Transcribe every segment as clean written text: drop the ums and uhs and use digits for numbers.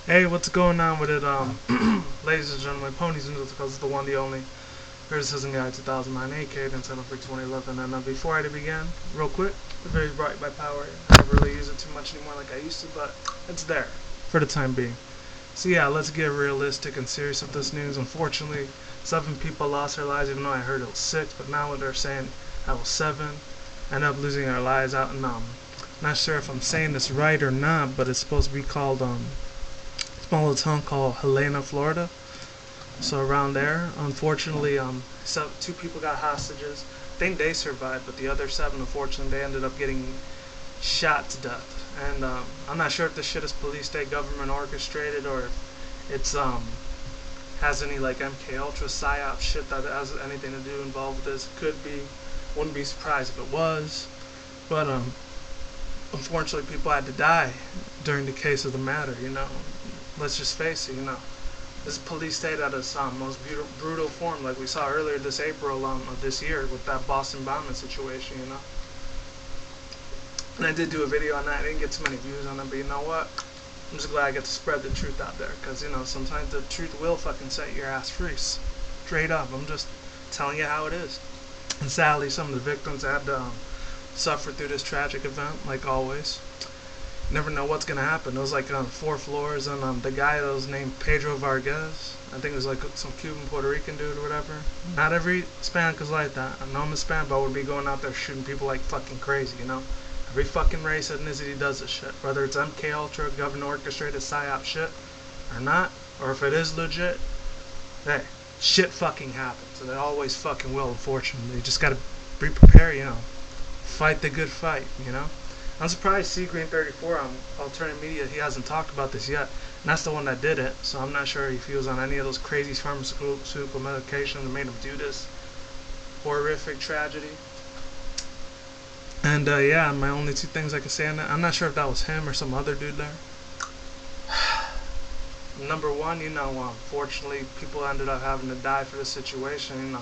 Hey, what's going on with it, ladies and gentlemen, ponies and gentlecolts, the one, the only, criticism guy 2009, aka Nintendofreak2011, and before I begin, real quick, the very bright by power, I never really use it too much anymore like I used to, but it's there, for the time being. So yeah, let's get realistic and serious with this news. Unfortunately, 7 people lost their lives, even though I heard it was 6, but now they're saying that was 7, ended up losing their lives out in, not sure if I'm saying this right or not, but it's supposed to be called, small little town called Heileah, Florida. So around there, unfortunately, 2 people got hostages. I think they survived, but the other 7, unfortunately, they ended up getting shot to death. And I'm not sure if this shit is police state government orchestrated or if it's has any like MK Ultra psyop shit that has anything to do involved with this. Could be. Wouldn't be surprised if it was. But unfortunately, people had to die during the case of the matter. Let's just face it. This is police state at its most brutal form, like we saw earlier this April of this year with that Boston bombing situation. And I did do a video on that. I didn't get too many views on it, but you know what? I'm just glad I get to spread the truth out there, because sometimes the truth will fucking set your ass free. Straight up, I'm just telling you how it is. And sadly, some of the victims had to suffer through this tragic event, like always. Never know what's gonna happen. It was like on 4 floors, and the guy that was named Pedro Vargas, I think it was like some Cuban Puerto Rican dude or whatever. Not every Hispanic is like that. I know I'm Hispanic, but I would be going out there shooting people like fucking crazy. Every fucking race, ethnicity does this shit. Whether it's MK Ultra, government orchestrated psyop shit, or not, or if it is legit, hey, shit fucking happens, and it always fucking will. Unfortunately, you just gotta be prepared. Fight the good fight. I'm surprised CG09 on Alternative Media, he hasn't talked about this yet. And that's the one that did it, so I'm not sure if he was on any of those crazy pharmaceutical medications that made him do this horrific tragedy. And yeah, my only 2 things I can say on that, I'm not sure if that was him or some other dude there. Number 1, fortunately, people ended up having to die for this situation.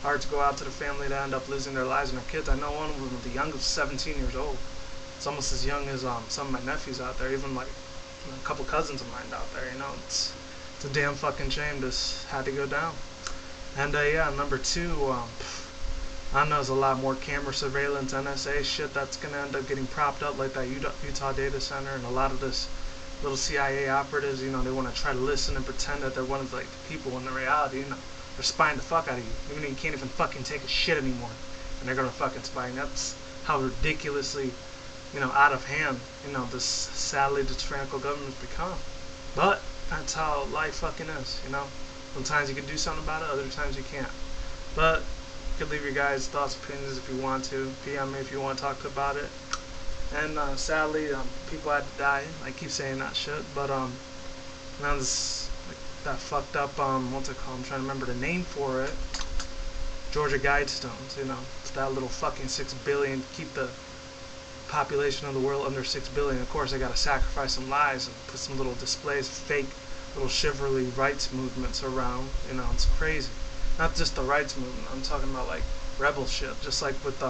Hard to go out to the family that end up losing their lives and their kids. I know one of them, the youngest, 17 years old. It's almost as young as some of my nephews out there, even like a couple cousins of mine out there. It's a damn fucking shame this had to go down. And yeah, number 2, I know there's a lot more camera surveillance, NSA shit that's gonna end up getting propped up, like that Utah data center, and a lot of this little CIA operatives. They want to try to listen and pretend that they're one of like the people, when in reality, they're spying the fuck out of you. Even though you can't even fucking take a shit anymore, and they're gonna fucking spy. And that's how ridiculously out of hand, this sadly the tyrannical government's become. But that's how life fucking is, Sometimes you can do something about it, other times you can't. But you can leave your guys' thoughts, opinions if you want to. PM me if you want to talk about it. And sadly, people had to die. I keep saying that shit, but now this that fucked up what's it called? I'm trying to remember the name for it. Georgia Guidestones, it's that little fucking 6 billion, keep the population of the world under 6 billion. Of course, they gotta sacrifice some lives and put some little displays, fake little chivalry rights movements around. It's crazy. Not just the rights movement. I'm talking about like rebel shit, just like with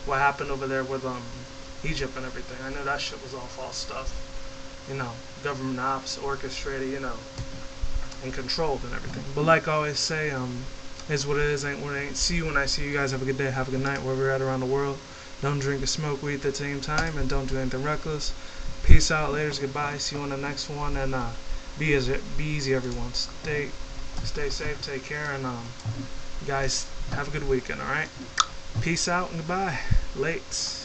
what happened over there with Egypt and everything. I know that shit was all false stuff. Government ops, orchestrated, and controlled and everything. But like I always say, is what it is, ain't what it ain't. See you when I see you guys. Have a good day, have a good night, wherever you're at around the world. Don't drink or smoke weed at the same time, and don't do anything reckless. Peace out, laters, goodbye. See you on the next one, and be easy, everyone. Stay safe, take care, and guys, have a good weekend. All right. Peace out and goodbye. Lates.